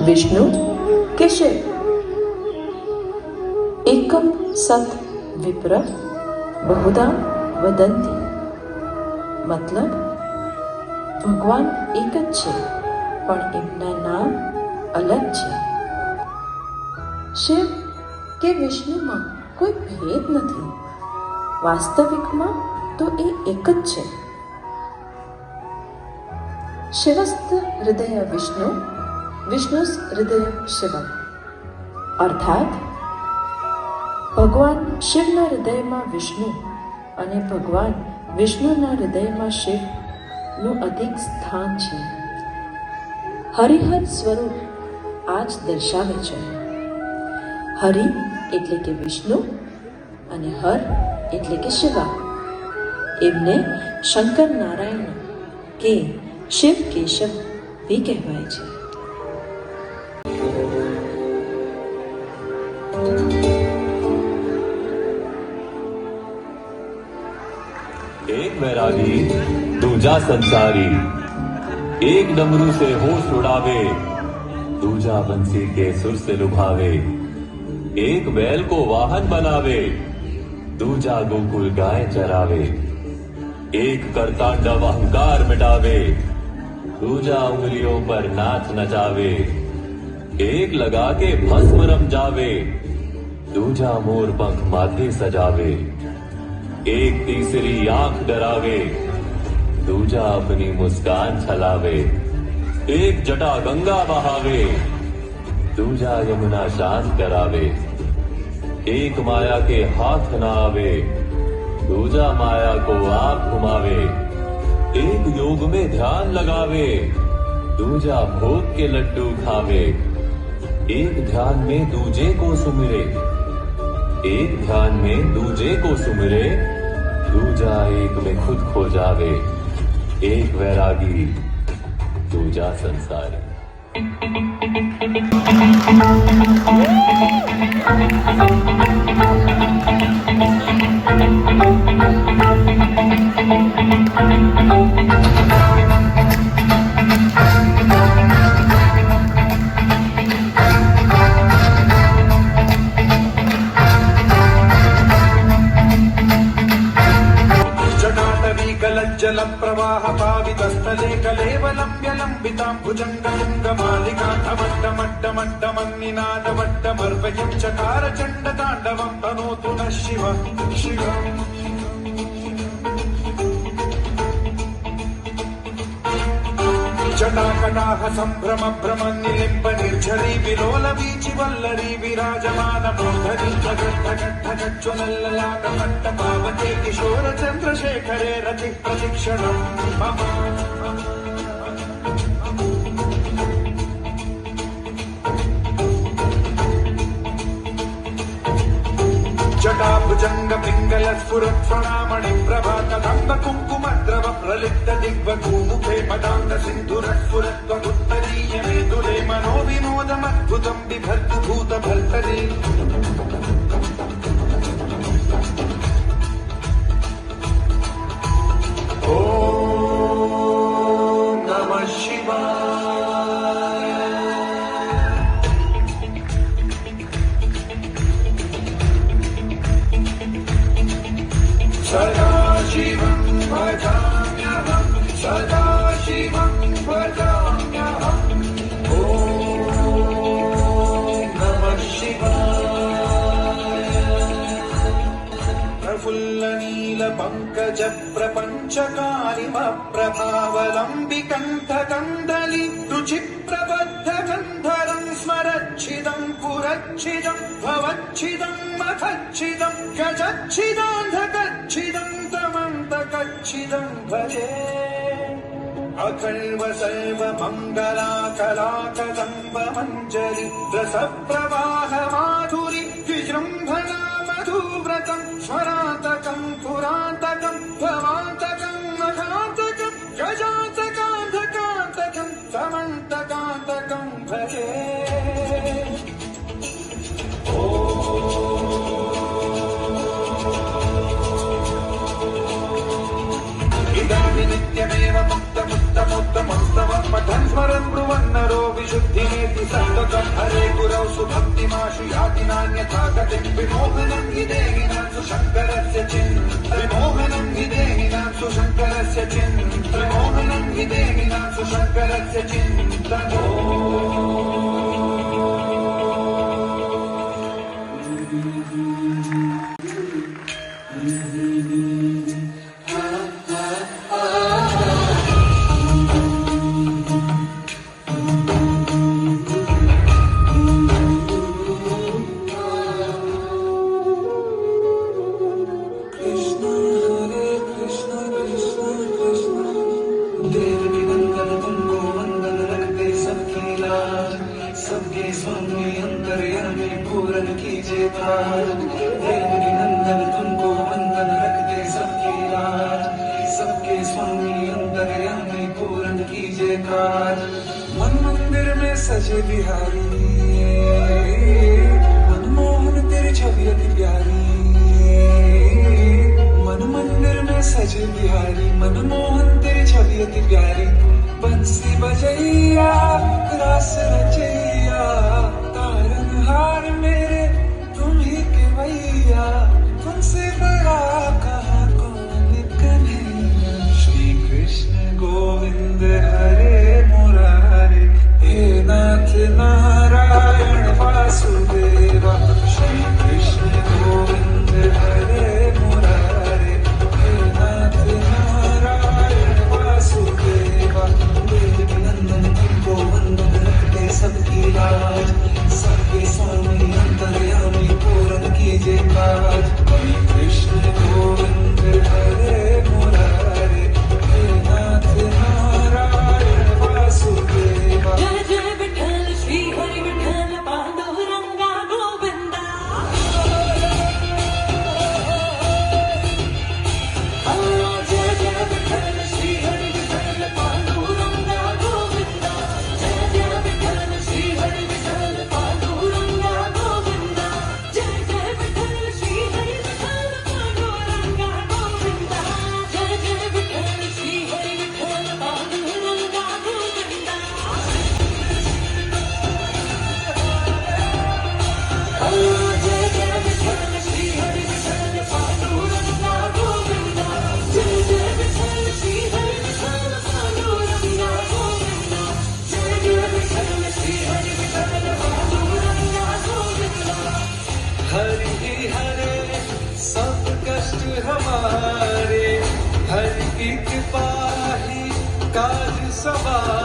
विष्णु के शिव? एकम सत विप्र बहुधा वदंती, मतलब ભગવાન એક જ છે પણ એમના નામ અલગ છે. શિવ કે વિષ્ણુમાં કોઈ ભેદ નથી. વાસ્તવિકમાં તો એ એક જ છે. શિવસ્ત હૃદય વિષ્ણુ, વિષ્ણુસ હૃદય શિવમ. અર્થાત ભગવાન શિવના હૃદયમાં વિષ્ણુ અને ભગવાન વિષ્ણુના હૃદયમાં શિવનું અધિક સ્થાન છે. હરિહર સ્વરૂપ આ જ દર્શાવે છે. હરિ એટલે કે વિષ્ણુ અને હર એટલે કે શિવા. એમને શંકર નારાયણ કે શિવ કેશવ બી કહેવાય છે. एक वैरागी दूजा संसारी, एक डमरू से होश उड़ावे, दूजा बंसी के सुर से लुभावे, एक बैल को वाहन बनावे, दूजा गोकुल गाय चरावे, एक करतांडव अहंकार मिटावे, दूजा उंगलियों पर नाच नचावे, एक लगा के भस्म रम जावे, दूजा मोर पंख माथे सजावे, एक तीसरी आंख डरावे, दूजा अपनी मुस्कान छलावे, एक जटा गंगा बहावे, दूजा यमुना शांत करावे, एक माया के हाथ न आवे, दूजा माया को आप घुमावे, एक योग में ध्यान लगावे, दूजा भोग के लड्डू खावे, एक ध्यान में दूजे को सुमिरे, एक ध्यान में दूजे को सुमिरे, दूजा एक में खुद खो जावे, एक वैरागी दूजा संसारी. जल प्रवाह पावितस्थले कलेवलम्ब्य लम्बिताम्बुजङ्गलिङ्गमालिकाण्डमट्टमट्टमट्टमन्निनादवट्टमर्वयं चकार चण्डताण्डवं तनोतु नः शिव शिव. जटाकटाह सम्भ्रम भ्रम निलिम्ब निर्झरी विलोल वीचि वल्लरी विराजमान मूर्धनि जगद्धगद्धगज्ज्वलल्ललाट पट्ट पावते किशोर चन्द्रशेखरे रति प्रशिक्षणं मम. जटाभुजंग पिंगल स्फुरत् प्रणामणि प्रभात दंब कुंकुमद्रव प्रलिप्त दिग्वधूमुखे पदांग सिंधुरस्फुरत्वमुत्तरीय मेदुले मनो विनोदमद्भुतं बिभर्तु भूत भर्तरि. ओम नमः शिवाय. सदाशिवं भजाम्यहं सदाशिवं भजाम्यहम्. ॐ नमः शिवाय. प्रफुल्लनीलपङ्कज प्रपञ्चकालिमप्रभावलम्बिकण्ठकन्दलि रुचिप्रबद्धगन्धरं स्मरच्छिदं पुरच्छिदं भवच्छिदं मखच्छिदं गजच्छिदान्धकच्छिदं तमन्तकच्छिदं भजे. अकल्व सर्व मङ्गलाकलाकदम्ब मञ्जरि रसप्रवाह माधुरि विजृम्भणा मधुव्रतं स्मरातकं पुरातकं भवातकं मघातकं गजातकान्धकान्तकं समन्तकान्तकं भजे. इदानीं नित्यमेव मुक्तमुत्तमोत्तमस्तवं पठन् स्मरन् ब्रुवन्नरो परिशुद्धिमेति सत्त्वकं हरे गुरौ सुभक्तिमाशु याति नान्यथा गतिं विमोहनं हि देहिनां सुशङ्करस्य विमोहनं हि देहिनां सुशङ्करस्य विमोहनं हि देहिनां सुशङ्करस्य चिन्तनो सबके स्वामी अंतर्यामी पूरन कीजिए काज देवकी नंदन तुमको वंदन रखते सबकी लाज सबके स्वामी अंतर्यामी पूरन कीजिए काज मन मंदिर में सजे बिहारी मनमोहन तेरी छवि अति प्यारी मन मंदिर में सजे बिहारी मनमोहन तेरी छवि अति प्यारी बंसी बजैया रास रचैया तारनहार मेरे तुम ही के भैया तुमसे बड़ा कहाँ कौन कन्हैया श्री कृष्ण गोविंद हरे मुरारे हे नाथ नारायण वासुदेवा श्री कृष्ण गोविंद हरे मुरारे हे नाथ नारायण वासुदेवा नंदन तुमको वंदन रखते सबकी लाज सबके स्वामी अंतर्यामी पूरन कीजिए काज कृष्ण गोविंद हरे मुरारे हे नाथ नारायण वासुदेवा जय जय विठ्ठल श्री हरि विठ्ठल पांडुरंगा गोविंदा जय जय विठ्ठल श्री हरि विठ्ठल पांडुरंगा गोविंदा जय जय विठ्ठल श्री हरि विठ्ठल पांडुरंगा गोविंदा जय जय विठ्ठल श्री हरि विठ्ठल पांडुरंगा गोविंदा जय जय विठ्ठल श्री हरि विठ्ठल पांडुरंगा गोविंदा जय जय विठ्ठल श्री हरि विठ्ठल पांडुरंगा गोविंदा जय जय विठ्ठल श्री हरि विठ्ठल पांडुरंगा गोविंदा जय जय विठ्ठल श्री हरि विठ्ठल पांडुरंगा गोविंदा हरि ही हरे सब कष्ट हमारे हरि की कृपा ही काज सवारे